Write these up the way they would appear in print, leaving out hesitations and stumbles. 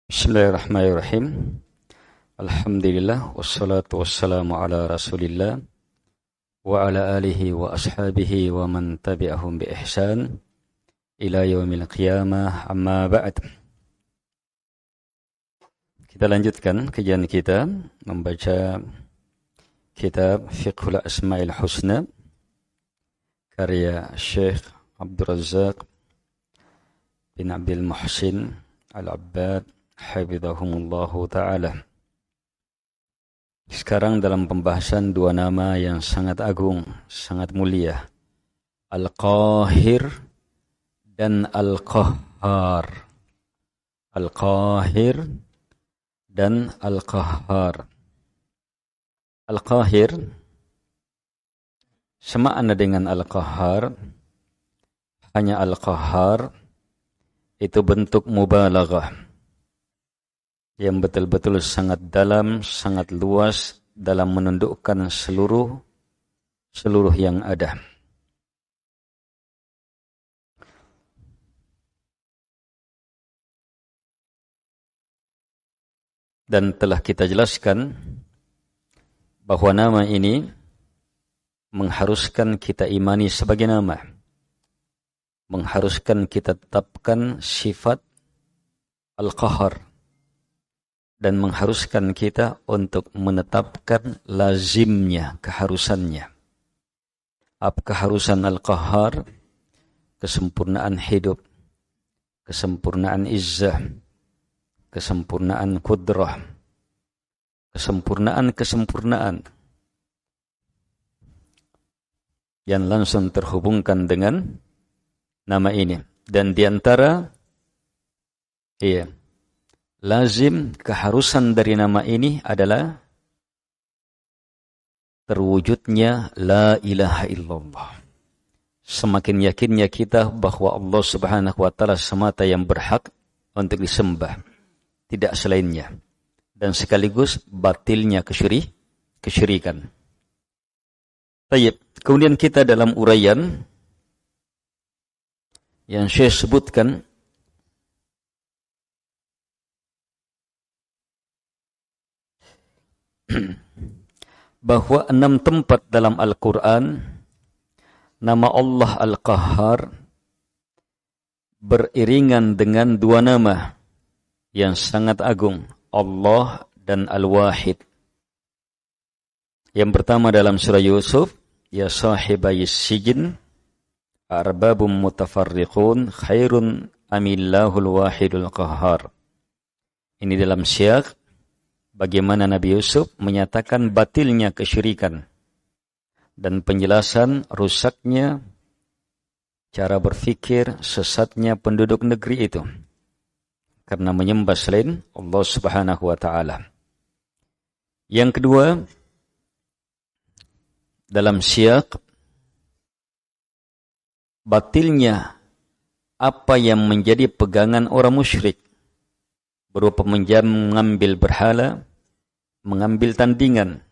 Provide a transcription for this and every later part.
Bismillahirrahmanirrahim. Alhamdulillah wassalatu wassalamu ala Rasulillah wa ala alihi wa ashabihi wa man tabi'ahum bi ihsan ila yaumil qiyamah, amma ba'd. Kita lanjutkan kajian kita membaca kitab Fiqhul Asma'il Husna karya Syekh Abdul Razzaq bin Abdul Muhsin Al-Abbad hafizahumullahu ta'ala. Sekarang dalam pembahasan dua nama yang sangat agung, sangat mulia, Al-Qahir dan Al-Qahhar. Al-Qahir dan Al-Qahhar. Al-Qahir semakna dengan Al-Qahhar, hanya Al-Qahhar itu bentuk mubalaghah yang betul-betul sangat dalam, sangat luas dalam menundukkan seluruh yang ada. Dan telah kita jelaskan bahwa nama ini mengharuskan kita imani sebagai nama, mengharuskan kita tetapkan sifat Al-Qahar, dan mengharuskan kita untuk menetapkan lazimnya, keharusannya. Apa keharusan Al-Qahhar? Kesempurnaan hidup, kesempurnaan izzah, kesempurnaan kudrah, kesempurnaan yang langsung terhubungkan dengan nama ini. Dan diantara lazim, keharusan dari nama ini adalah terwujudnya la ilaha illallah. Semakin yakinnya kita bahwa Allah Subhanahu wa ta'ala semata yang berhak untuk disembah, tidak selainnya. Dan sekaligus batilnya kesyirikan. Baik, kemudian kita dalam uraian yang saya sebutkan bahwa 6 tempat dalam Al-Quran nama Allah Al-Qahhar beriringan dengan 2 nama yang sangat agung, Allah dan Al-Wahid. Yang pertama dalam surah Yusuf, ya sahibayis sijin arbabum mutafarriqun khairun amillahul wahidul qahhar. Ini dalam syiaq bagaimana Nabi Yusuf menyatakan batilnya kesyirikan dan penjelasan rusaknya cara berfikir, sesatnya penduduk negeri itu karena menyembah selain Allah Subhanahu wa ta'ala. Yang kedua, dalam syiaq batilnya apa yang menjadi pegangan orang musyrik berupa mengambil berhala, mengambil tandingan,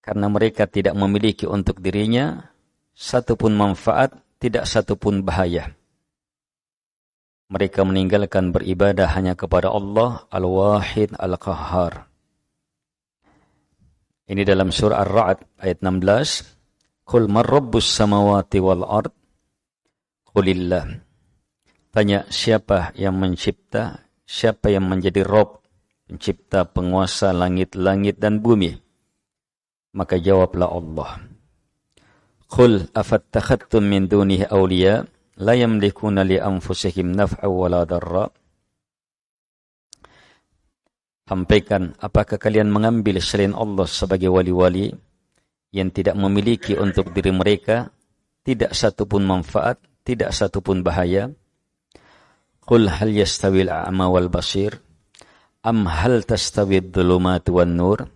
karena mereka tidak memiliki untuk dirinya satupun manfaat, tidak satupun bahaya. Mereka meninggalkan beribadah hanya kepada Allah Al-Wahid Al-Qahhar. Ini dalam surah Ar-Ra'd ayat 16. Qul man rabbus samawati wal ard? Qulillah. Tanya, siapa yang mencipta, siapa yang menjadi Rabb, pencipta, penguasa langit-langit dan bumi? Maka jawablah Allah. Qul afattakhadtum min dunihi awliya la yamlikuna li anfusihim naf'a wala darra. Sampaikan, apakah kalian mengambil selain Allah sebagai wali-wali yang tidak memiliki untuk diri mereka tidak satupun manfaat, tidak satupun bahaya? Qul hal yastawil a'ma wal basir am hal tastawid dhulumatu wan nur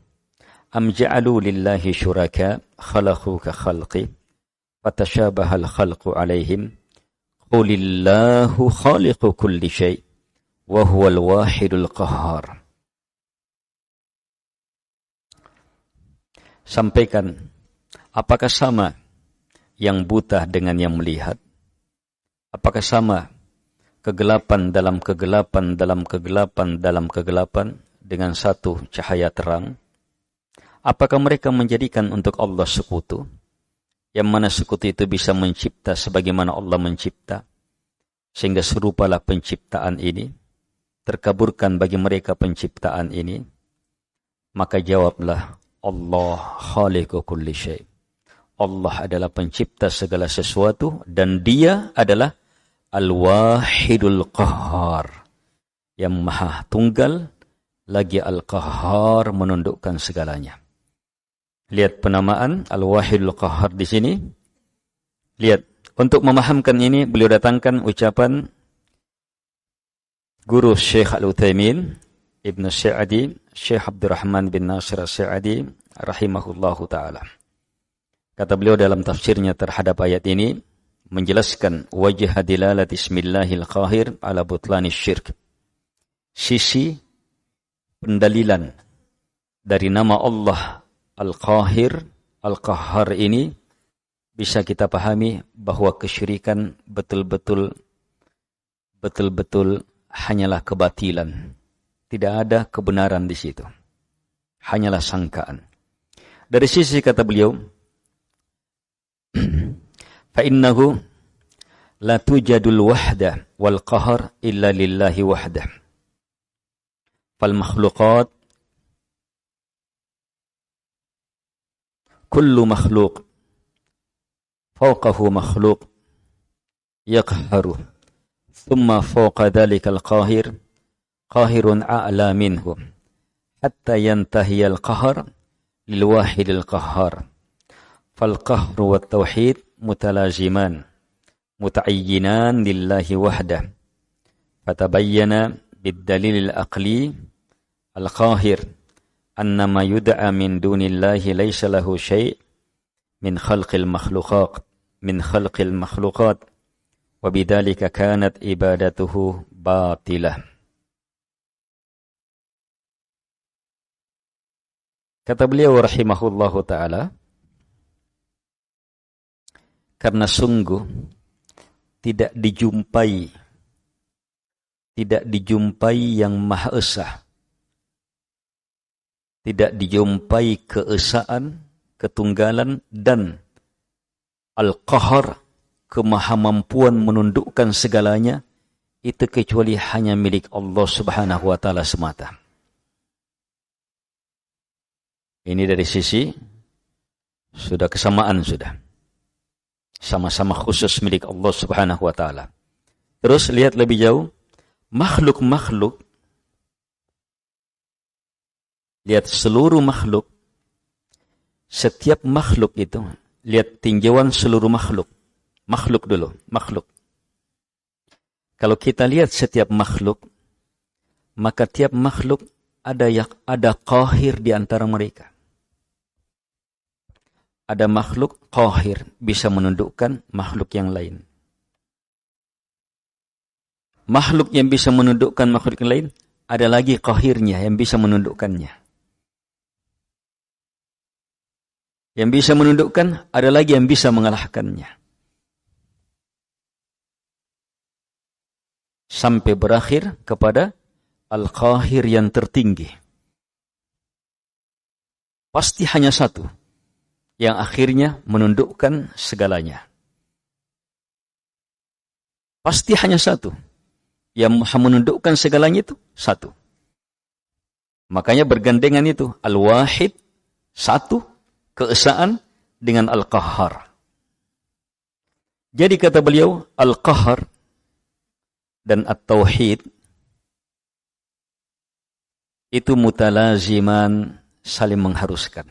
Am ja'alu lillahi syuraka khalaqu ka khalqi fatashabaha al-khalqu alaihim qulillahu khaliqu kulli syai' wa huwal wahidul qahhar. Sampaikan, apakah sama yang buta dengan yang melihat? Apakah sama kegelapan dalam kegelapan dalam kegelapan dalam kegelapan dengan satu cahaya terang? Apakah mereka menjadikan untuk Allah sekutu? Yang mana sekutu itu bisa mencipta sebagaimana Allah mencipta, sehingga serupalah penciptaan ini. Terkaburkan bagi mereka penciptaan ini. Maka jawablah, Allah khaliqu kulli syai'. Allah adalah pencipta segala sesuatu dan Dia adalah Al-Wahidul Qahhar, yang maha tunggal lagi Al-Qahhar, menundukkan segalanya. Lihat penamaan Al-Wahidul Qahhar di sini. Lihat, untuk memahamkan ini beliau datangkan ucapan guru Syekh Al-Utsaimin Ibn Sa'di, Syekh Abdurrahman bin Nasir As-Sa'di rahimahullahu ta'ala. Kata beliau dalam tafsirnya terhadap ayat ini, menjelaskan wajah dilalat ismillahil qahir ala butlani syirk. Sisi pendalilan dari nama Allah Al-Qahir, Al-Qahhar ini bisa kita pahami bahwa kesyirikan betul-betul hanyalah kebatilan. Tidak ada kebenaran di situ. Hanyalah sangkaan. Dari sisi kata beliau, فَإِنَّهُ لَا تُوجَدُ الْوَحْدَةِ وَالْقَهْرِ إِلَّا لِلَّهِ وَحْدَهُ فَالْمَخْلُوقَاتُ كُلُّ مَخْلُوقٍ فَوْقَهُ مَخْلُوقٌ يَقْهَرُ ثُمَّ فَوْقَ ذَلِكَ الْقَاهِرُ قَاهِرٌ أَعْلَى مِنْهُ حَتَّى يَنْتَهِيَ الْقَهْرُ لِلْوَاحِدِ الْقَهَّارِ فالقهر والتوحيد متلازمان متعينان لله وحده فتبين بالدليل العقلي القاهر أن ما يدعى من دون الله ليس له شيء من خلق المخلوقات وبذلك كانت عبادته باطلة. Kata beliau rahimahullahu ta'ala, karena sungguh tidak dijumpai yang Maha Esa, tidak dijumpai keesaan, ketunggalan, dan Al-Qahar, kemahamampuan menundukkan segalanya, itu kecuali hanya milik Allah Subhanahu wa ta'ala semata. Ini dari sisi sudah kesamaan sudah. Sama-sama khusus milik Allah Subhanahu wa ta'ala. Terus lihat lebih jauh, makhluk-makhluk, lihat seluruh makhluk, setiap makhluk itu, lihat tinjauan seluruh makhluk. Makhluk dulu, makhluk. Kalau kita lihat setiap makhluk, maka tiap makhluk ada qahir di antara mereka. Ada makhluk qahir, bisa menundukkan makhluk yang lain. Makhluk yang bisa menundukkan makhluk yang lain, ada lagi qahirnya yang bisa menundukkannya. Yang bisa menundukkan, ada lagi yang bisa mengalahkannya. Sampai berakhir kepada Al-Qahir yang tertinggi. Pasti hanya satu yang akhirnya menundukkan segalanya. Pasti hanya satu yang menundukkan segalanya, itu satu. Makanya bergandengan itu Al-Wahid, satu, keesaan, dengan Al-Qahhar. Jadi kata beliau, Al-Qahhar dan At-Tauhid itu mutalaziman, saling mengharuskan.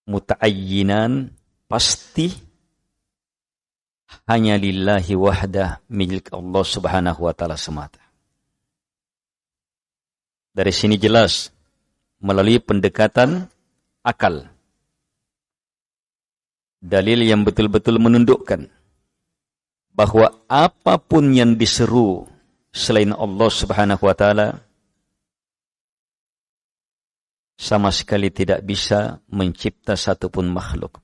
Muta'ayyinan, pasti hanya lillahi wahdah, milik Allah Subhanahu wa ta'ala semata. Dari sini jelas melalui pendekatan akal. Dalil yang betul-betul menundukkan bahwa apapun yang diseru selain Allah Subhanahu wa taala sama sekali tidak bisa mencipta satupun makhluk.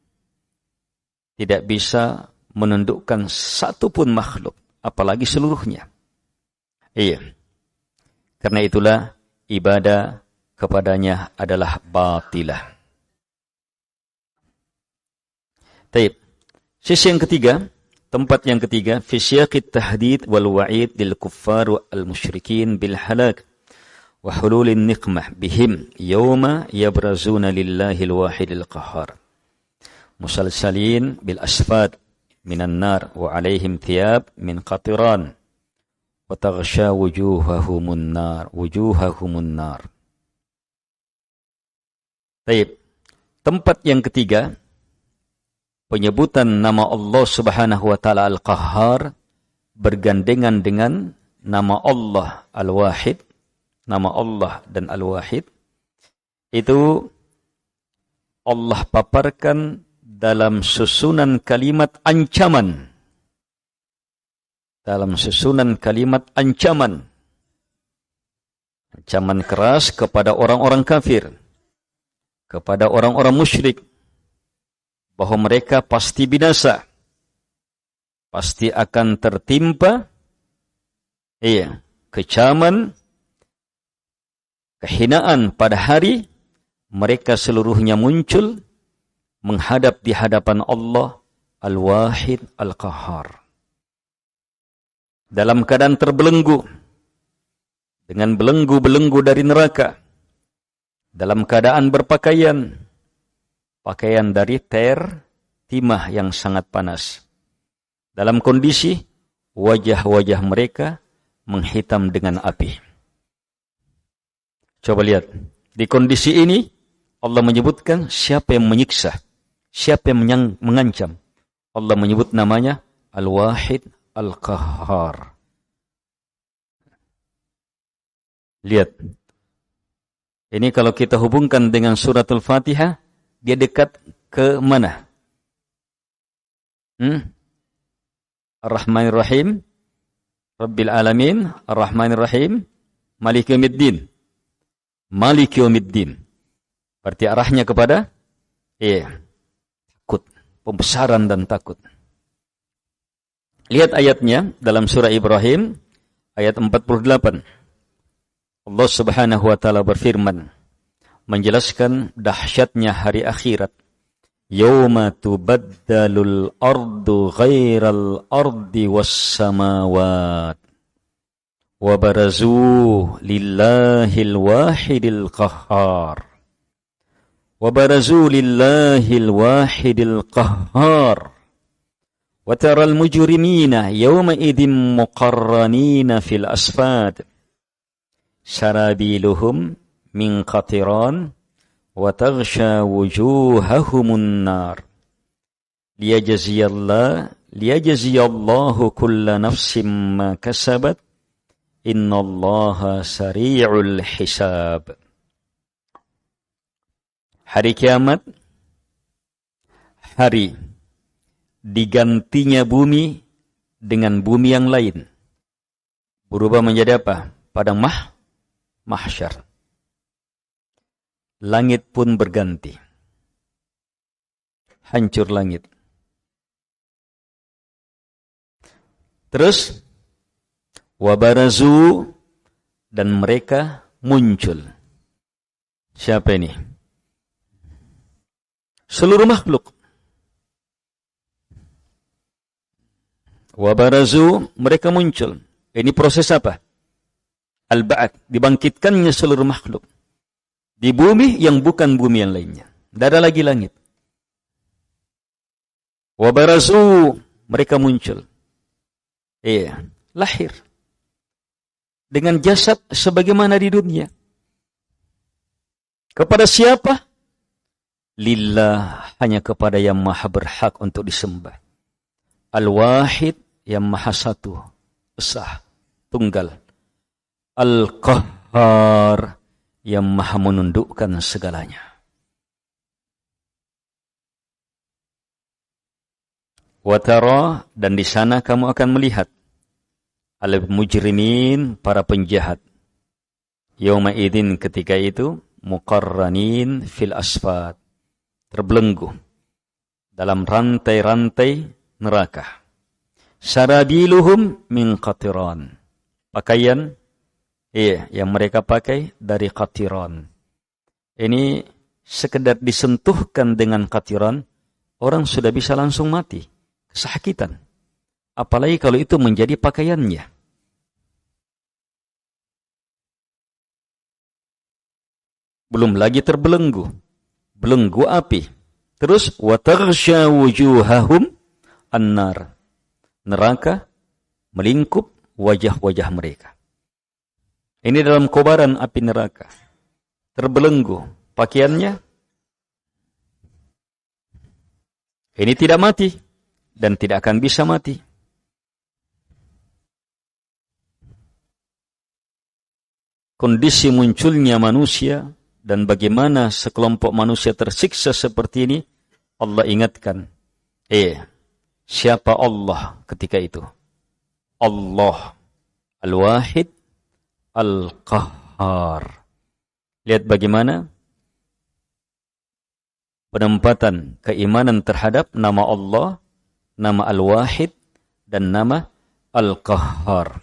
Tidak bisa menundukkan satupun makhluk, apalagi seluruhnya. Iya. Karena itulah ibadah kepadanya adalah batilah. Taib. Sisi yang ketiga, tempat yang ketiga, fi siyaqit tahdid wal wa'id lil kuffar wal musyrikin bil halak wa hululin niqmah bihim yawma yabrazuna lillahil wahidil qahhar. Musalsalin bil asfad minan nar wa alaihim thiyab min qatiran wa taghsha wujuhahumun nar. Taib. Tempat yang ketiga, penyebutan nama Allah Subhanahu wa taala Al-Qahhar bergandengan dengan nama Allah Al-Wahid, nama Allah dan Al-Wahid. Itu Allah paparkan dalam susunan kalimat ancaman. Dalam susunan kalimat ancaman. Ancaman keras kepada orang-orang kafir, kepada orang-orang musyrik, bahwa mereka pasti binasa, pasti akan tertimpa kecaman, kehinaan pada hari mereka seluruhnya muncul menghadap di hadapan Allah Al-Wahid Al-Qahhar dalam keadaan terbelenggu dengan belenggu-belenggu dari neraka, dalam keadaan berpakaian dari timah yang sangat panas, dalam kondisi wajah-wajah mereka menghitam dengan api. Coba lihat, di kondisi ini Allah menyebutkan siapa yang menyiksa, siapa yang mengancam. Allah menyebut namanya Al-Wahid Al-Qahhar. Lihat, ini kalau kita hubungkan dengan suratul Fatihah, dia dekat ke mana? Ar-Rahmanir Rahim, Rabbil Alamin, Ar-Rahmanir Rahim, Maliki Yawmiddin. Maliki Yawmiddin. Berarti arahnya kepada takut, pembesaran dan takut. Lihat ayatnya dalam surah Ibrahim ayat 48. Allah Subhanahu wa taala berfirman menjelaskan dahsyatnya hari akhirat. Yauma tubaddalul ardu ghairal ardi was samawat wa barazu lillahil wahidil qahhar. Wa barazu lillahil wahidil qahhar. Wa taral mujrimina yawma idzin muqarranina fil asfad. Sarabiluhum min qatiran wa taghsha wujuhahumun nar liyajziyallahu kulla nafsin ma kasabat innallaha sari'ul hisab. Hari kiamat, hari digantinya bumi dengan bumi yang lain, berubah menjadi apa? Padang mahsyar. Langit pun berganti. Hancur langit. Terus wabarazu, dan mereka muncul. Siapa ini? Seluruh makhluk. Wabarazu, mereka muncul. Ini proses apa? Al-Ba'ad, dibangkitkannya seluruh makhluk di bumi yang bukan bumi yang lainnya. Tidak ada lagi langit. Wabarazu, mereka muncul. Lahir dengan jasad sebagaimana di dunia. Kepada siapa? Lillah, hanya kepada yang maha berhak untuk disembah. Al-Wahid, yang maha satu, esa, tunggal. Al-Qahhar, yang maha menundukkan segalanya. Wa tara, dan di sana kamu akan melihat al-mujrimin, para penjahat. Yauma idzin, ketika itu, muqarranin fil asfad, terbelenggu dalam rantai-rantai neraka. Sarabiluhum min qatiran, pakaian yang mereka pakai dari qatiran. Ini sekedar disentuhkan dengan qatiran, orang sudah bisa langsung mati, kesakitan. Apalagi kalau itu menjadi pakaiannya. Belum lagi terbelenggu, belenggu api. Terus wa taghsha wujuhahum an-nar, neraka melingkup wajah-wajah mereka. Ini dalam kobaran api neraka. Terbelenggu pakaiannya. Ini tidak mati dan tidak akan bisa mati. Kondisi munculnya manusia dan bagaimana sekelompok manusia tersiksa seperti ini, Allah ingatkan. Siapa Allah ketika itu? Allah Al-Wahid Al-Qahhar. Lihat bagaimana penempatan keimanan terhadap nama Allah, nama Al-Wahid, dan nama Al-Qahhar.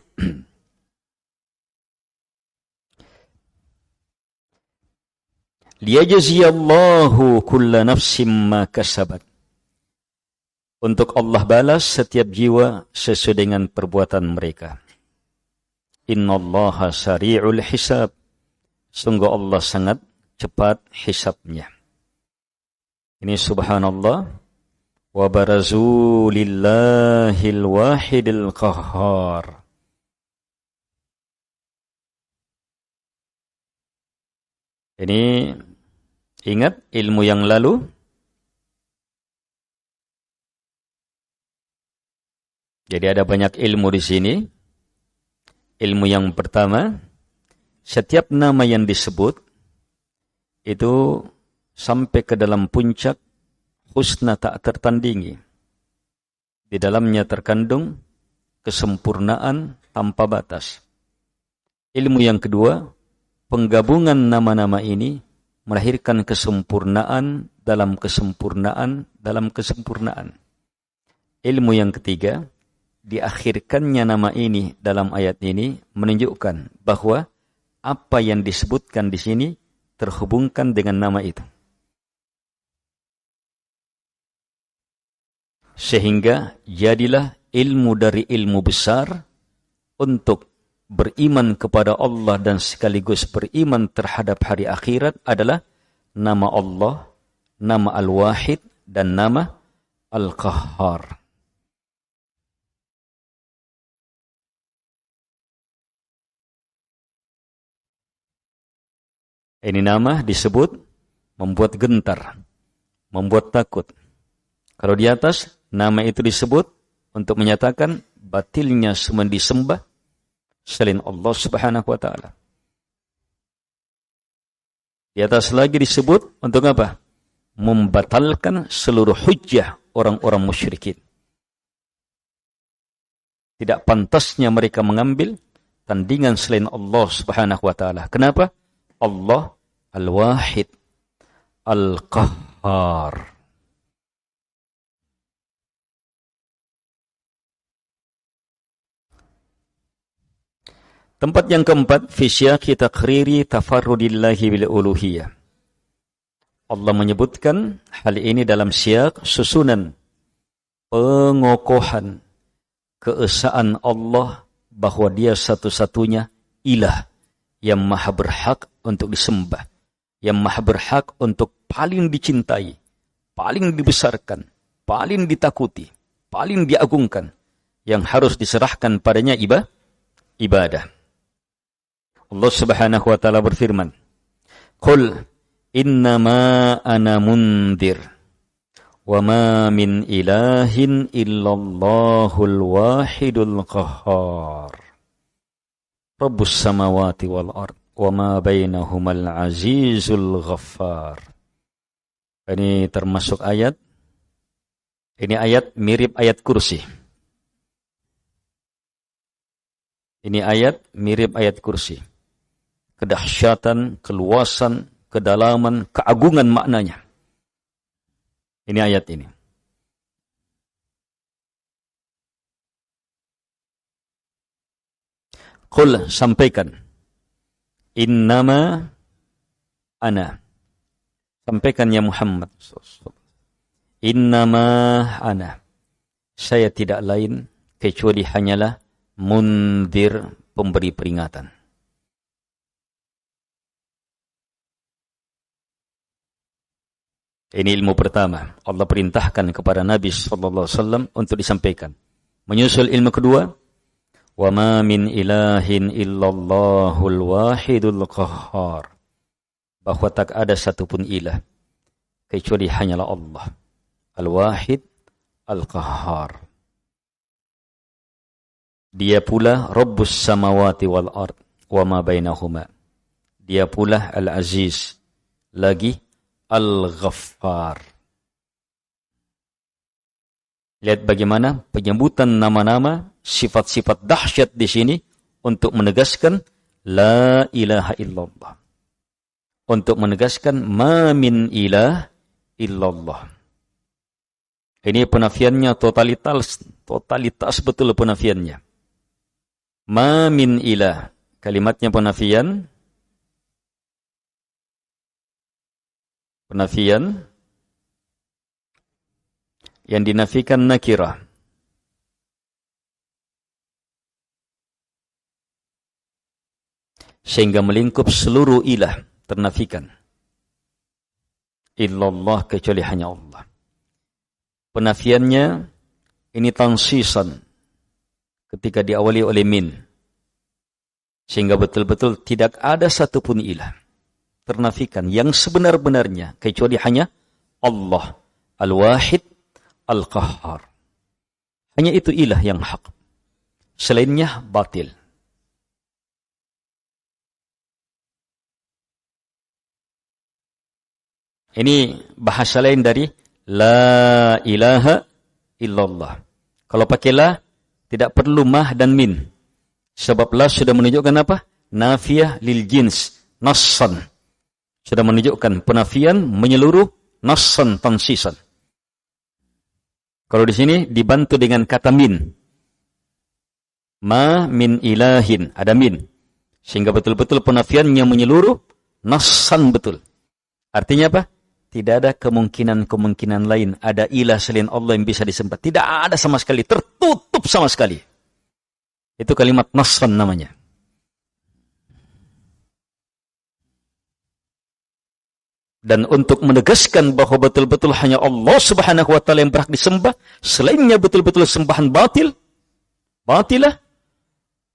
Liyajziyallahu kulla nafsim ma kasabat. Untuk Allah balas setiap jiwa sesuai dengan perbuatan mereka. Innallaha sari'ul hisab. Sungguh Allah sangat cepat hisabnya. Ini subhanallah. Wa barazu lillahil wahidil qahhar. Ini ingat ilmu yang lalu. Jadi ada banyak ilmu di sini. Ilmu yang pertama, setiap nama yang disebut itu sampai ke dalam puncak husna tak tertandingi. Di dalamnya terkandung kesempurnaan tanpa batas. Ilmu yang kedua, penggabungan nama-nama ini melahirkan kesempurnaan dalam kesempurnaan dalam kesempurnaan. Ilmu yang ketiga, diakhirkannya nama ini dalam ayat ini menunjukkan bahwa apa yang disebutkan di sini terhubungkan dengan nama itu. Sehingga jadilah ilmu dari ilmu besar untuk beriman kepada Allah dan sekaligus beriman terhadap hari akhirat adalah nama Allah, nama Al-Wahid, dan nama Al-Qahhar. Ini nama disebut membuat gentar, membuat takut. Kalau di atas, nama itu disebut untuk menyatakan batilnya semua disembah selain Allah Subhanahu wa ta'ala. Di atas lagi disebut untuk apa? Membatalkan seluruh hujjah orang-orang musyrikin. Tidak pantasnya mereka mengambil tandingan selain Allah Subhanahu wa ta'ala. Kenapa? Allah Al-Wahid Al-Qahhar. Tempat yang keempat, fi syaqi taqriri tafarrudillahi bil uluhiyah. Allah menyebutkan hal ini dalam syiaq susunan pengokohan keesaan Allah bahwa Dia satu-satunya ilah yang maha berhak untuk disembah, yang maha berhak untuk paling dicintai, paling dibesarkan, paling ditakuti, paling diagungkan, yang harus diserahkan padanya ibadah. Allah Subhanahu wa ta'ala berfirman, Qul innama ana mundir, wa ma min ilahin illallahul wahidul qahhar. Rabbus samawati wal ard wa ma bainahumal azizul ghaffar. Ini termasuk ayat. Ini ayat mirip ayat kursi. Ini ayat mirip ayat kursi. Kedahsyatan, keluasan, kedalaman, keagungan maknanya. Ini ayat ini. Qul, sampaikan. Innama ana. Sampaikan ya Muhammad. Innama ana. Saya tidak lain kecuali hanyalah mundir, pemberi peringatan. Ini ilmu pertama. Allah perintahkan kepada Nabi SAW untuk disampaikan. Menyusul ilmu kedua. Wa ma min ilahin illallahul wahidul qahhar. Bahwa tak ada satupun ilah kecuali hanyalah Allah. Al-Wahid Al-Qahhar. Dia pula Rabbus samawati wal ard wa ma bainahuma. Dia pula Al-Aziz, lagi Al-Ghaffar. Lihat bagaimana penyebutan nama-nama, sifat-sifat dahsyat di sini untuk menegaskan la ilaha illallah. Untuk menegaskan ma min ilah illallah. Ini penafiannya totalitas betul penafiannya. Ma min ilah. Kalimatnya penafian. Penafian. Yang dinafikan nakirah. Sehingga melingkup seluruh ilah. Ternafikan. Illallah, kecuali hanya Allah. Penafiannya ini tansisan ketika diawali oleh min. Sehingga betul-betul tidak ada satupun ilah. Ternafikan yang sebenar-benarnya kecuali hanya Allah. Al-Wahid Al-Qahhar. Hanya itu ilah yang hak. Selainnya batil. Ini bahasa lain dari la ilaha illallah. Kalau pakai la, tidak perlu mah dan min. Sebab la sudah menunjukkan apa? Nafiyah lil jins. Nassan. Sudah menunjukkan penafian menyeluruh, nassan tansisan. Kalau di sini dibantu dengan kata min. Ma min ilahin. Ada min. Sehingga betul-betul penafiannya menyeluruh, nassan betul. Artinya apa? Tidak ada kemungkinan-kemungkinan lain. Ada ilah selain Allah yang bisa disembah. Tidak ada sama sekali. Tertutup sama sekali. Itu kalimat nasran namanya. Dan untuk menegaskan bahwa betul-betul hanya Allah Subhanahu wa ta'ala yang berhak disembah. Selainnya betul-betul sembahan batil. Batilah.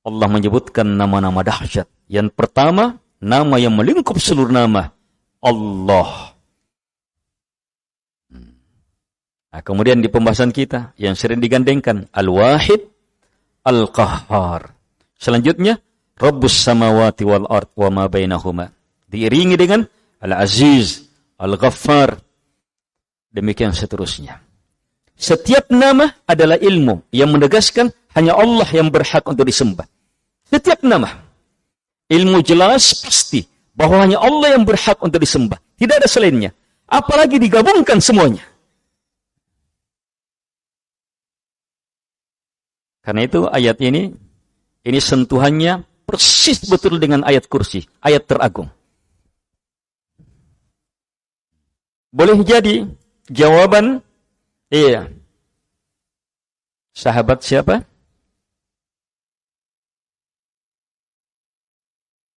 Allah menyebutkan nama-nama dahsyat. Yang pertama, nama yang melingkup seluruh nama. Allah. Nah, kemudian di pembahasan kita yang sering digandengkan Al-Wahid Al-Qahhar. Selanjutnya Rabbus samawati wal ard wa ma bainahuma. Diiringi dengan Al-Aziz, Al-Ghaffar. Demikian seterusnya. Setiap nama adalah ilmu yang menegaskan hanya Allah yang berhak untuk disembah. Setiap nama. Ilmu jelas pasti bahwa hanya Allah yang berhak untuk disembah. Tidak ada selainnya. Apalagi digabungkan semuanya. Karena itu ayat ini sentuhannya persis betul dengan ayat kursi, ayat teragung. Boleh jadi jawaban, iya. Sahabat siapa?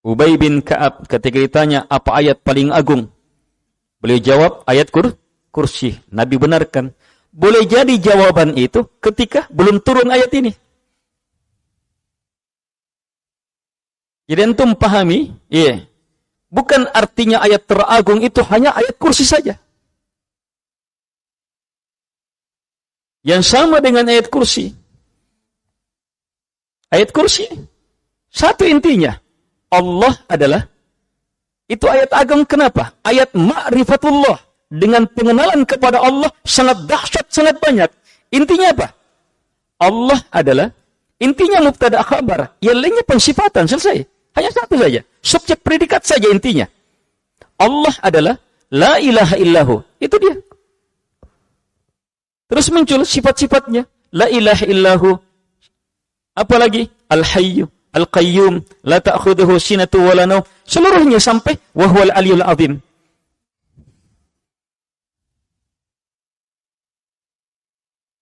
Ubay bin Ka'ab ketika ditanya apa ayat paling agung. Beliau jawab ayat kursi. Nabi benarkan. Boleh jadi jawaban itu ketika belum turun ayat ini. Jadi antum pahami, iya. Bukan artinya ayat teragung itu hanya ayat kursi saja. Yang sama dengan ayat kursi. Ayat kursi, satu intinya. Allah adalah Itu ayat agam kenapa? Ayat ma'rifatullah. Dengan pengenalan kepada Allah sangat dahsyat, sangat banyak. Intinya apa? Allah adalah, intinya mubtada khabar. Yang lainnya pensifatan, selesai. Hanya satu saja. Subjek predikat saja intinya. Allah adalah la ilaha illahu. Itu dia. Terus muncul sifat-sifatnya. La ilaha illahu. Apalagi? Al-hayyu, al-qayyum, la ta'khuduhu sinatu wa la naum. Seluruhnya sampai wa huwal aliyul azim.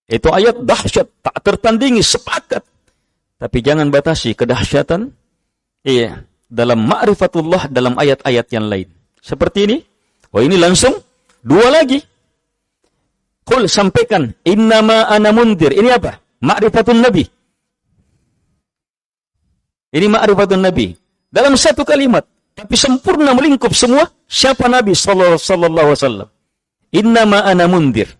Itu ayat dahsyat, tak tertandingi, sepakat. Tapi jangan batasi kedahsyatan dalam ma'rifatullah dalam ayat-ayat yang lain. Seperti ini. Oh, ini langsung dua lagi. Qul, sampaikan, innama ana mundir. Ini apa? Ma'rifatun nabi. Ini ma'rifatun nabi. Dalam satu kalimat. Tapi sempurna melingkup semua. Siapa Nabi sallallahu alaihi wasallam? Innama ana mundir.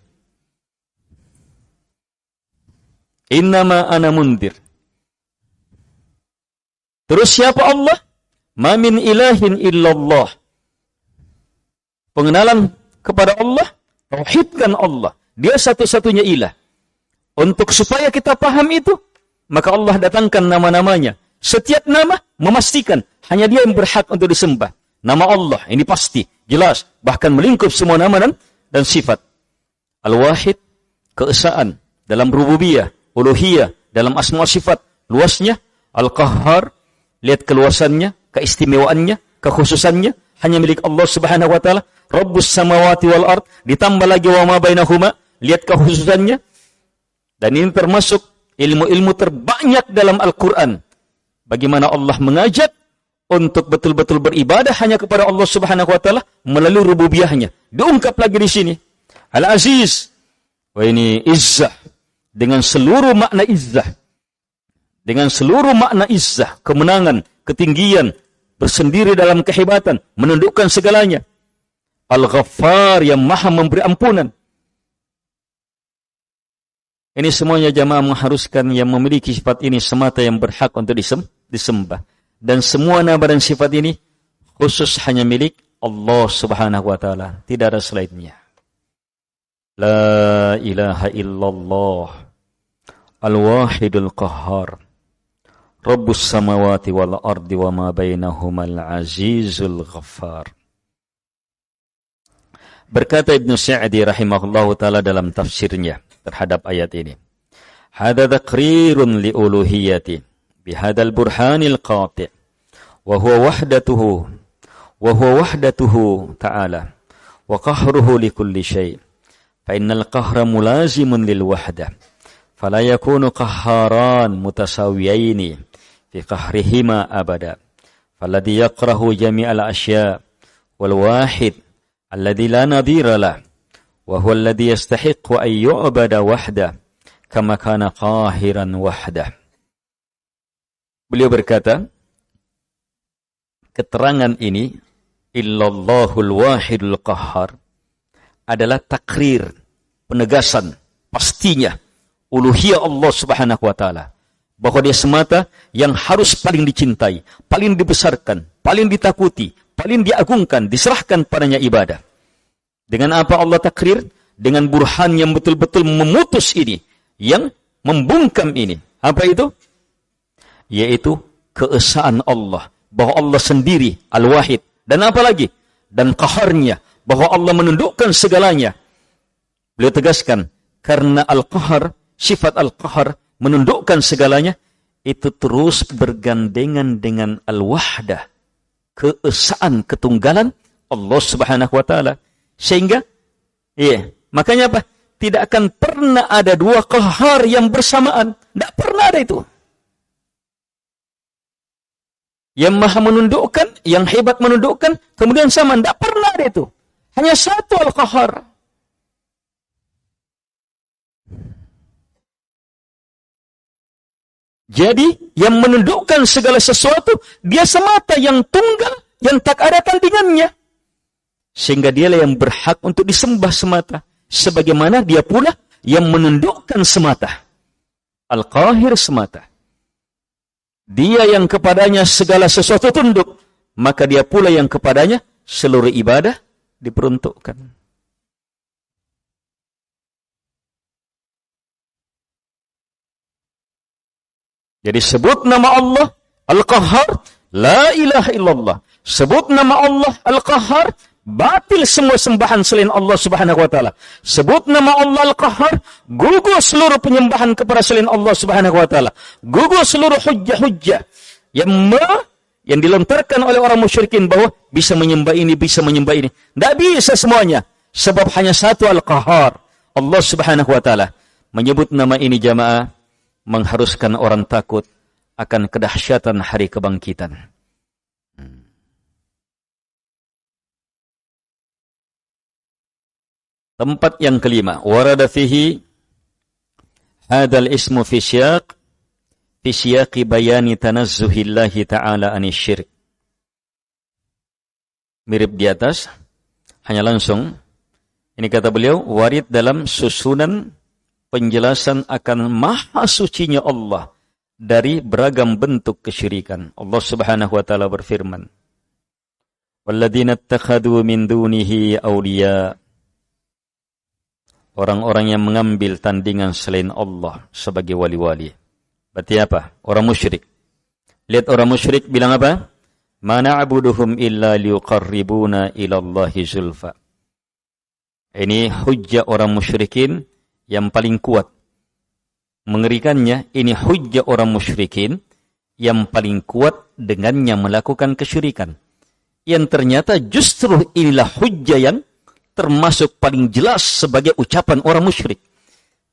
Innama ana mundir. Terus siapa Allah? Ma min ilahin illallah. Pengenalan kepada Allah, tauhidkan Allah. Dia satu-satunya ilah. Untuk supaya kita paham itu, maka Allah datangkan nama-namanya. Setiap nama memastikan hanya dia yang berhak untuk disembah. Nama Allah, ini pasti, jelas. Bahkan melingkup semua nama dan sifat. Al-Wahid, keesaan dalam rububiyah. Uluhiyah dalam asma sifat luasnya. Al-Qahhar, lihat keluasannya, keistimewaannya, kekhususannya hanya milik Allah Subhanahu wa taala. Rabbus samawati wal ard, ditambah lagi wa ma bainahuma, lihat kekhususannya. Dan ini termasuk ilmu-ilmu terbanyak dalam Al-Qur'an. Bagaimana Allah mengajak untuk betul-betul beribadah hanya kepada Allah Subhanahu wa taala melalui rububiyahnya. Diungkap lagi di sini. Al-Aziz. Wah, ini izzah. Dengan seluruh makna izzah. Dengan seluruh makna izzah. Kemenangan, ketinggian. Bersendiri dalam kehebatan. Menundukkan segalanya. Al-Ghaffar, yang maha memberi ampunan. Ini semuanya jamaah mengharuskan yang memiliki sifat ini semata yang berhak untuk disembah. Dan semua nama dan sifat ini khusus hanya milik Allah Subhanahu wa taala. Tidak ada selainnya. La ilaha illallah. Al-Wahidul Qahhar. Rabbus samawati wal ardi wa ma bainahumal azizul ghaffar. Berkata Ibnu Sa'di rahimahullahu taala dalam tafsirnya terhadap ayat ini. Hada taqrirun li uluhiyyati bihadzal burhanil qati' wa huwa wahdatuhu ta'ala wa qahruhu li kulli syai'. Fa innal qahra mulazimun lil wahdah. فلا يكون قهاران متساويين في قهرهما أبدا فالذي يقره جميع الأشياء والواحد الذي لا نظير له وهو الذي يستحق أن يعبد وحده كما كان قاهرا وحده. Beliau berkata, keterangan ini illallahul wahidul qahhar adalah takrir, penegasan pastinya uluhiyah Allah Subhanahu wa taala, bahwa dia semata yang harus paling dicintai, paling dibesarkan, paling ditakuti, paling diagungkan, diserahkan padanya ibadah. Dengan apa Allah takrir? Dengan burhan yang betul-betul memutus ini, yang membungkam ini. Apa itu? Yaitu keesaan Allah, bahwa Allah sendiri Al-Wahid. Dan apa lagi? Dan qaharnya, bahwa Allah menundukkan segalanya. Beliau tegaskan, karena Al-Qahar, sifat Al-Qahar menundukkan segalanya, itu terus bergandengan dengan Al-Wahdah, keesaan, ketunggalan Allah Subhanahu wa taala. Sehingga makanya apa? Tidak akan pernah ada dua qahar yang bersamaan. Tidak pernah ada itu. Yang maha menundukkan, yang hebat menundukkan, kemudian sama. Tidak pernah ada itu. Hanya satu Al-Qahar. Jadi, yang menundukkan segala sesuatu, dia semata yang tunggal, yang tak ada tandingannya. Sehingga dialah yang berhak untuk disembah semata. Sebagaimana dia pula yang menundukkan semata. Al-Qahir semata. Dia yang kepadanya segala sesuatu tunduk. maka dia pula yang kepadanya seluruh ibadah diperuntukkan. Jadi sebut nama Allah Al-Qahhar, la ilaha illallah. Sebut nama Allah Al-Qahhar, batil semua sembahan selain Allah Subhanahu wa taala. Sebut nama Allah Al-Qahhar, gugur seluruh penyembahan kepada selain Allah Subhanahu wa taala. Gugur seluruh hujjah-hujjah yang dilontarkan oleh orang musyrikin bahwa bisa menyembah ini, bisa menyembah ini. Tidak bisa semuanya. Sebab hanya satu Al-Qahhar, Allah Subhanahu wa taala. Menyebut nama ini jamaah mengharuskan orang takut akan kedahsyatan hari kebangkitan. Tempat yang kelima, warada fihi hadal ismu fi siyaqi bayani tanazzuhillahi ta'ala anis syirk. Mirip di atas, hanya langsung ini kata beliau warid dalam susunan penjelasan akan maha sucinya Allah dari beragam bentuk kesyirikan. Allah Subhanahu wa taala berfirman, "Walladzina ittakhadhu min dunihi awliya." Orang-orang yang mengambil tandingan selain Allah sebagai wali-wali. Berarti apa? Orang musyrik. Lihat orang musyrik bilang apa? "Ma na'buduhum illa liqarribuna ila Allahi zulfa." Ini hujjah orang musyrikin yang paling kuat. Mengerikannya, ini hujjah orang musyrikin yang paling kuat dengannya melakukan kesyirikan. Yang ternyata justru inilah hujjah yang termasuk paling jelas sebagai ucapan orang musyrik.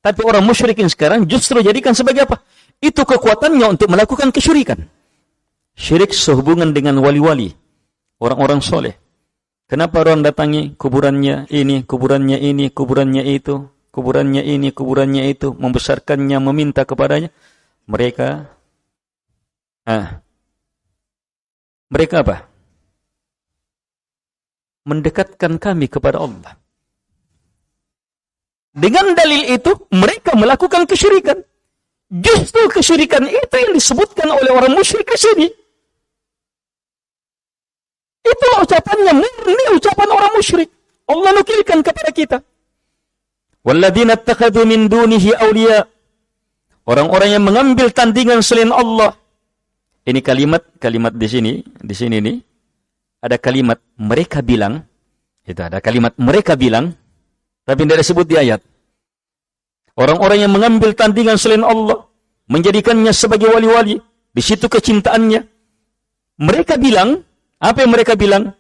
Tapi orang musyrikin sekarang justru jadikan sebagai apa? Itu kekuatannya untuk melakukan kesyirikan. Syirik sehubungan dengan wali-wali, orang-orang soleh. Kenapa orang datangi kuburannya ini, kuburannya ini, kuburannya itu, kuburannya ini, kuburannya itu, membesarkannya, meminta kepadanya? Mereka apa? Mendekatkan kami kepada Allah. Dengan dalil itu, mereka melakukan kesyirikan. Justru kesyirikan itu yang disebutkan oleh orang musyrik ke sini. Itulah ucapannya, murni ucapan orang musyrik. Allah nukilkan kepada kita. Walladzina ittakhadhu min dunihi awliya. Orang-orang yang mengambil tandingan selain Allah. Ini kalimat di sini nih. Ada kalimat mereka bilang, tapi tidak disebut di ayat. Orang-orang yang mengambil tandingan selain Allah, menjadikannya sebagai wali-wali, di situ kecintaannya. Mereka bilang, apa yang mereka bilang?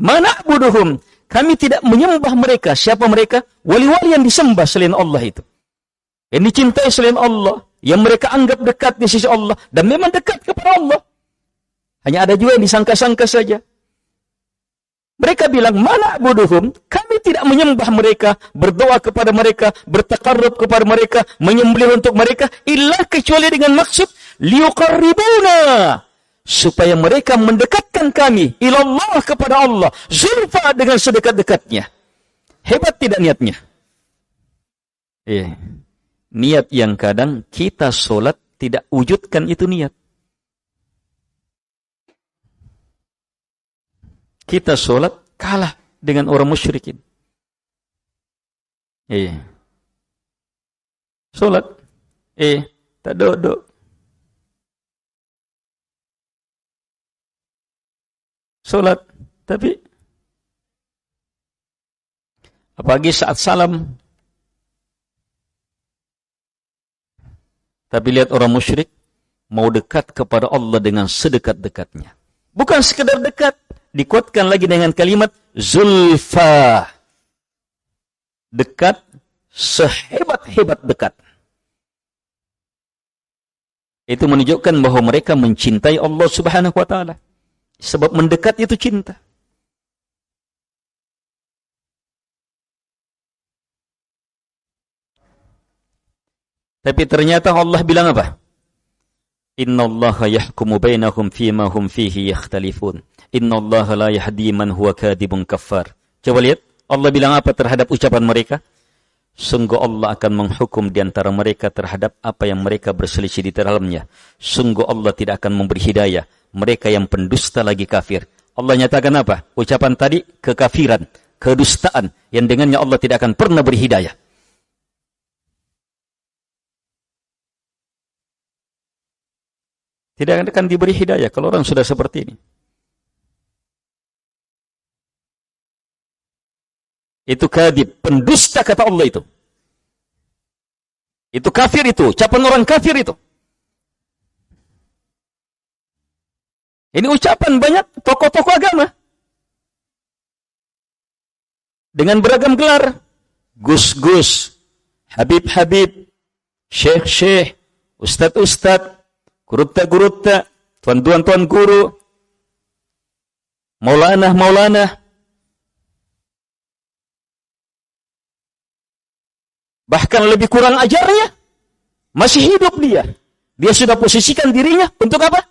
Mana buduhum, kami tidak menyembah mereka. Siapa mereka? Wali-wali yang disembah selain Allah itu. Yang dicintai selain Allah, yang mereka anggap dekat di sisi Allah, dan memang dekat kepada Allah. Hanya ada juga yang disangka-sangka saja. Mereka bilang, mana buduhum, kami tidak menyembah mereka, berdoa kepada mereka, bertakarrub kepada mereka, menyembelih untuk mereka, illa kecuali dengan maksud, liuqarribuna, supaya mereka mendekatkan kami, ilallah kepada Allah, zulfa dengan sedekat-dekatnya. Hebat tidak niatnya? Niat yang kadang kita sholat tidak wujudkan itu niat. Kita sholat kalah dengan orang musyrikin. Sholat, tak duduk. Sholat, tapi apalagi saat salam. Tapi lihat orang musyrik mau dekat kepada Allah dengan sedekat-dekatnya. Bukan sekedar dekat, dikuatkan lagi dengan kalimat zulfa. Dekat, sehebat-hebat dekat. Itu menunjukkan bahwa mereka mencintai Allah Subhanahu wa taala. Sebab mendekat itu cinta. Tapi ternyata Allah bilang apa? Innallaha yahkumu bainahum fima hum fihi yakhtalifun. Innallaha la yahdi man huwa kadibun kaffar. Coba lihat, Allah bilang apa terhadap ucapan mereka? Sungguh Allah akan menghukum di antara mereka terhadap apa yang mereka berselisih di dalamnya. Sungguh Allah tidak akan memberi hidayah mereka yang pendusta lagi kafir. Allah nyatakan apa? Ucapan tadi kekafiran, kedustaan yang dengannya Allah tidak akan pernah beri hidayah. Tidak akan diberi hidayah kalau orang sudah seperti ini. Itu kadhib, pendusta kata Allah itu. Itu kafir itu, ucapan orang kafir itu. Ini ucapan banyak tokoh-tokoh agama. Dengan beragam gelar. Gus-gus, Habib-habib, syekh-syekh, ustad-ustad, gurutta-gurutta, tuan-tuan guru, maulana-maulana. Bahkan lebih kurang ajarnya, masih hidup dia. Dia sudah posisikan dirinya untuk apa?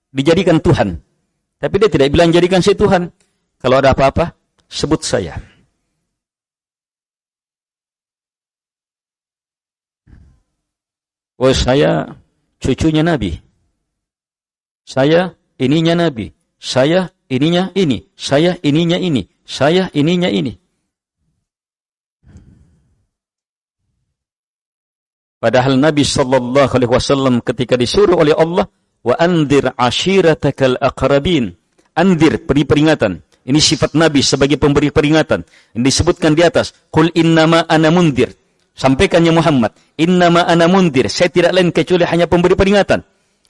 Dijadikan Tuhan. Tapi dia tidak bilang jadikan saya Tuhan. Kalau ada apa-apa, sebut saya. Oh, saya cucunya Nabi. Saya ininya Nabi. Saya ininya ini. Saya ininya ini. Saya ininya ini. Padahal Nabi SAW ketika disuruh oleh Allah, wa andir ashiratakal aqrabin. Andir, beri peringatan. Ini sifat Nabi sebagai pemberi peringatan. Yang disebutkan di atas, qul innama ana mundir. Sampaikannya Muhammad, innama ana mundir. Saya tidak lain kecuali hanya pemberi peringatan.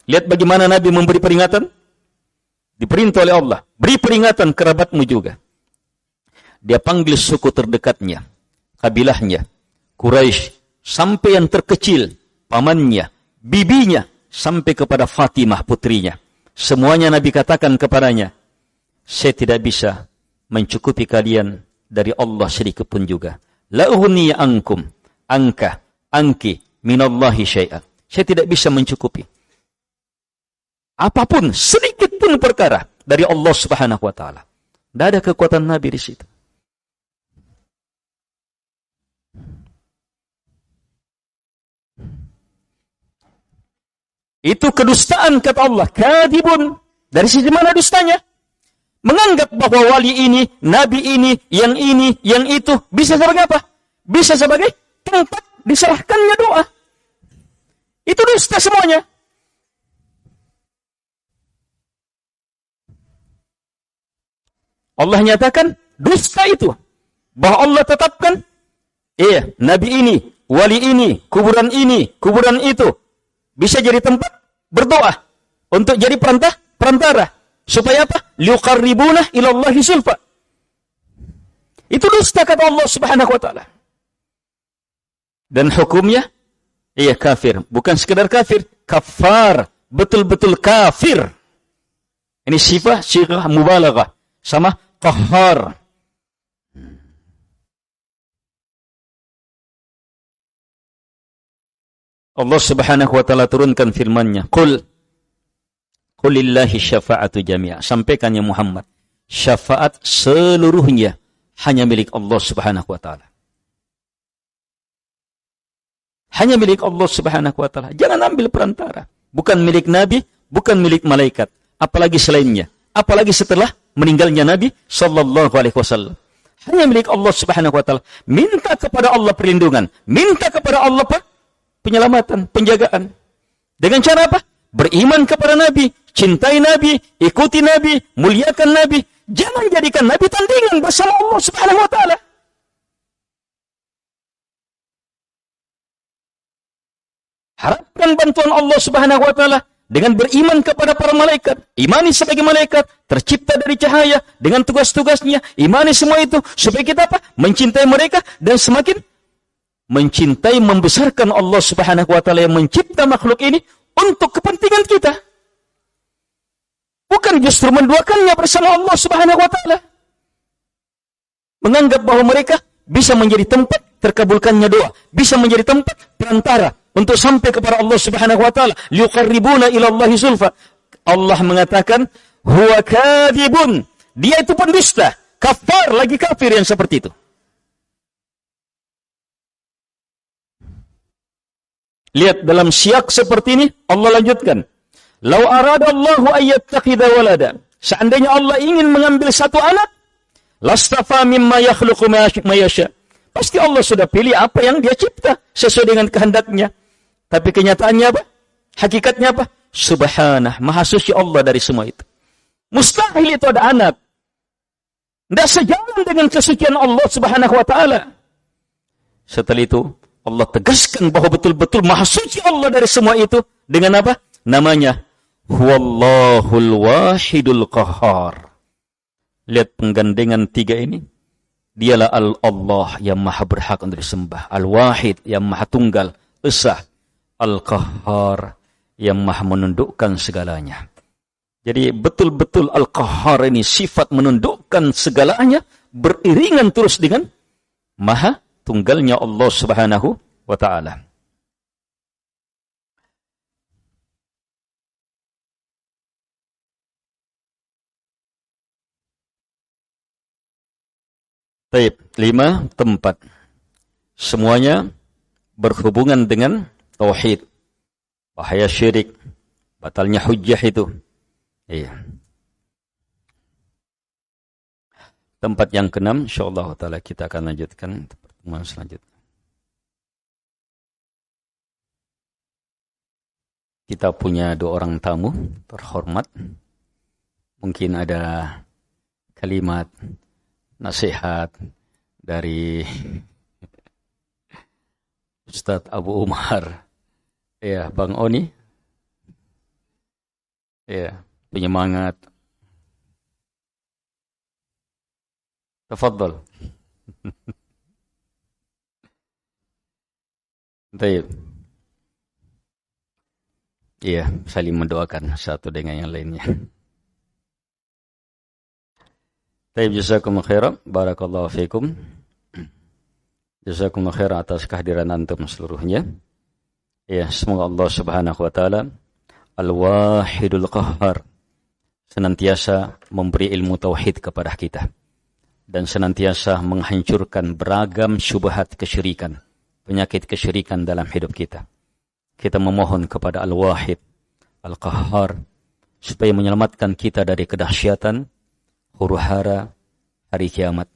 Lihat bagaimana Nabi memberi peringatan. Diperintah oleh Allah, beri peringatan kerabatmu juga. Dia panggil suku terdekatnya, kabilahnya, Quraisy, sampai yang terkecil, pamannya, bibinya, sampai kepada Fatimah putrinya. Semuanya Nabi katakan kepadanya, saya tidak bisa mencukupi kalian dari Allah sedikit pun juga. La ughni ankum, anki, minallahi syai'an. Saya tidak bisa mencukupi apapun, sedikit pun perkara dari Allah Subhanahu wa taala. Tidak ada kekuatan Nabi di situ. Itu kedustaan kata Allah. Kadhibun. Dari sisi mana dustanya? Menganggap bahwa wali ini, nabi ini, yang itu bisa sebagai apa? Bisa sebagai tempat diserahkannya doa. Itu dusta semuanya. Allah nyatakan dusta itu. Bahwa Allah tetapkan, nabi ini, wali ini, kuburan itu bisa jadi tempat berdoa untuk jadi perantara supaya apa? Liqarribuna ila Allahi zulfa. Itu dusta kata Allah Subhanahu wa taala. Dan hukumnya kafir, bukan sekedar kafir, kafar, betul-betul kafir. Ini sifat mubalaghah sama qahhar. Allah Subhanahu wa taala turunkan firman-Nya, Qulillahi syafa'atu jami'a. Sampaikan ya Muhammad, syafaat seluruhnya hanya milik Allah Subhanahu wa taala. Hanya milik Allah Subhanahu wa taala. Jangan ambil perantara. Bukan milik Nabi, bukan milik malaikat, apalagi selainnya. Apalagi setelah meninggalnya Nabi sallallahu alaihi wasallam. Hanya milik Allah Subhanahu wa taala. Minta kepada Allah perlindungan, minta kepada Allah penyelamatan, penjagaan. Dengan cara apa? Beriman kepada Nabi, cintai Nabi, ikuti Nabi, muliakan Nabi. Jangan jadikan Nabi tandingan bersama Allah Subhanahu wa taala. Harapkan bantuan Allah Subhanahu wa taala dengan beriman kepada para malaikat. Imani sebagai malaikat, tercipta dari cahaya dengan tugas-tugasnya. Imani semua itu supaya kita apa? Mencintai mereka dan semakin mencintai, membesarkan Allah Subhanahu wa taala yang mencipta makhluk ini untuk kepentingan kita. Bukan justru menduakannya bersama Allah Subhanahu wa taala. Menganggap bahwa mereka bisa menjadi tempat terkabulkannya doa, bisa menjadi tempat perantara untuk sampai kepada Allah Subhanahu wa taala, liqarribuna ila Allahi zulfa. Allah mengatakan, huwa kadhibun. Dia itu pendusta, kafar, lagi kafir yang seperti itu. Lihat dalam syiak seperti ini Allah lanjutkan, Lau aradallahu ayyattakhidha walada. Seandainya Allah ingin mengambil satu anak, lastafa mimma yakhluqu ma yasha. Pasti Allah sudah pilih apa yang dia cipta sesuai dengan kehendaknya. Tapi kenyataannya apa? Hakikatnya apa? Subhanah, maha suci Allah dari semua itu. Mustahil itu ada anak. Tidak sejalan dengan kesucian Allah Subhanahu wa taala. Setelah itu Allah tegaskan bahwa betul-betul maha suci Allah dari semua itu dengan apa? Namanya Huwallahul Wahidul Qahhar. Lihat penggandengan tiga ini. Dialah Allah yang maha berhak untuk disembah. Al-Wahid yang maha tunggal, esa. Al-Qahhar yang maha menundukkan segalanya. Jadi betul-betul Al-Qahhar ini sifat menundukkan segalanya beriringan terus dengan maha tunggalnya Allah Subhanahu wa taala. Baik, 5 tempat. Semuanya berhubungan dengan tauhid. Bahaya syirik, batalnya hujjah itu. Iya. Tempat yang keenam, insyaallah taala kita akan lanjutkan pertemuan selanjutnya. Kita punya 2 orang tamu terhormat. Mungkin ada kalimat nasihat dari Ustadz Abu Umar. Ya, Bang Oni. Ya, penyemangat. Tafadhol. Baik. Iya, saling mendoakan satu dengan yang lainnya. Baik, jazakumullah khairan, barakallahu fikum. Jazakumullah khairan atas kehadiran antum seluruhnya. Ya, semoga Allah Subhanahu wa taala Al-Wahidul Qahhar senantiasa memberi ilmu tauhid kepada kita dan senantiasa menghancurkan beragam syubhat kesyirikan, penyakit kesyirikan dalam hidup kita. Kita memohon kepada Al-Wahid Al-Qahhar supaya menyelamatkan kita dari kedahsyatan huru-hara hari kiamat,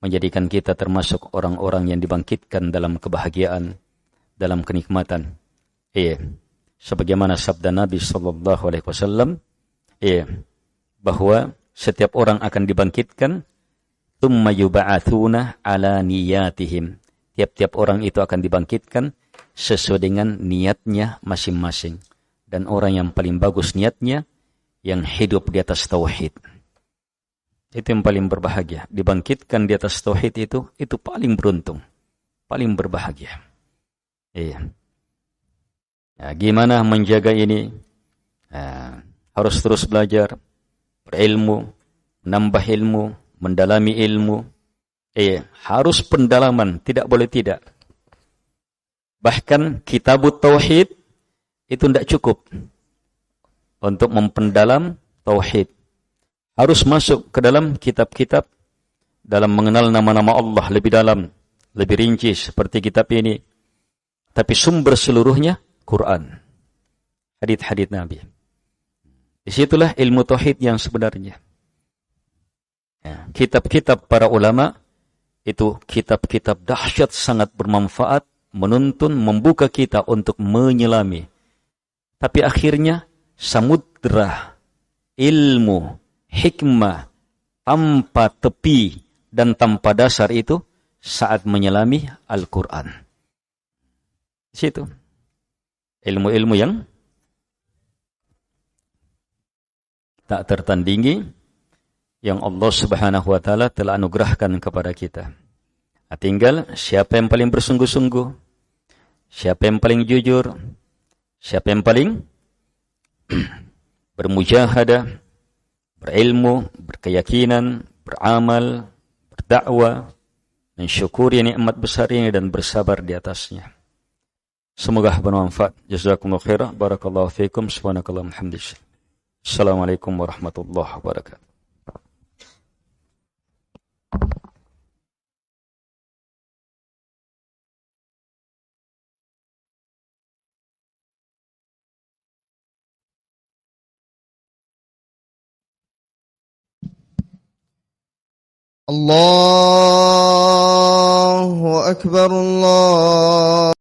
menjadikan kita termasuk orang-orang yang dibangkitkan dalam kebahagiaan, dalam kenikmatan. Sebagaimana sabda Nabi sallallahu alaihi wasallam, bahwa setiap orang akan dibangkitkan, tsumma yub'atsuna ala niyatihim. Tiap-tiap orang itu akan dibangkitkan sesuai dengan niatnya masing-masing. Dan orang yang paling bagus niatnya yang hidup di atas tauhid. Itu yang paling berbahagia. Dibangkitkan di atas tauhid itu paling beruntung, paling berbahagia. Iya. Ya, gimana menjaga ini? Ya, harus terus belajar, berilmu, menambah ilmu, mendalami ilmu. Harus pendalaman, tidak boleh tidak. Bahkan kitabut tauhid itu tidak cukup untuk mempendalam tauhid. Harus masuk ke dalam kitab-kitab dalam mengenal nama-nama Allah lebih dalam, lebih rinci seperti kitab ini. Tapi sumber seluruhnya Quran, hadits-hadits Nabi. Disitulah ilmu tauhid yang sebenarnya. Ya, kitab-kitab para ulama itu kitab-kitab dahsyat, sangat bermanfaat, menuntun, membuka kita untuk menyelami. Tapi akhirnya samudra ilmu, hikmah tanpa tepi dan tanpa dasar itu saat menyelami Al-Quran. Di situ ilmu-ilmu yang tak tertandingi yang Allah Subhanahu wa taala telah anugerahkan kepada kita. Nah, tinggal siapa yang paling bersungguh-sungguh, siapa yang paling jujur, siapa yang paling bermujahadah, berilmu, berkeyakinan, beramal, berdakwah, mensyukuri nikmat besar ini dan bersabar di atasnya. Semoga bermanfaat. Jazakumullahu khairan. Barakallahu fiikum. Subhanakallahumma wa bihamdika. Assalamualaikum warahmatullahi wabarakatuh. الله أكبر الله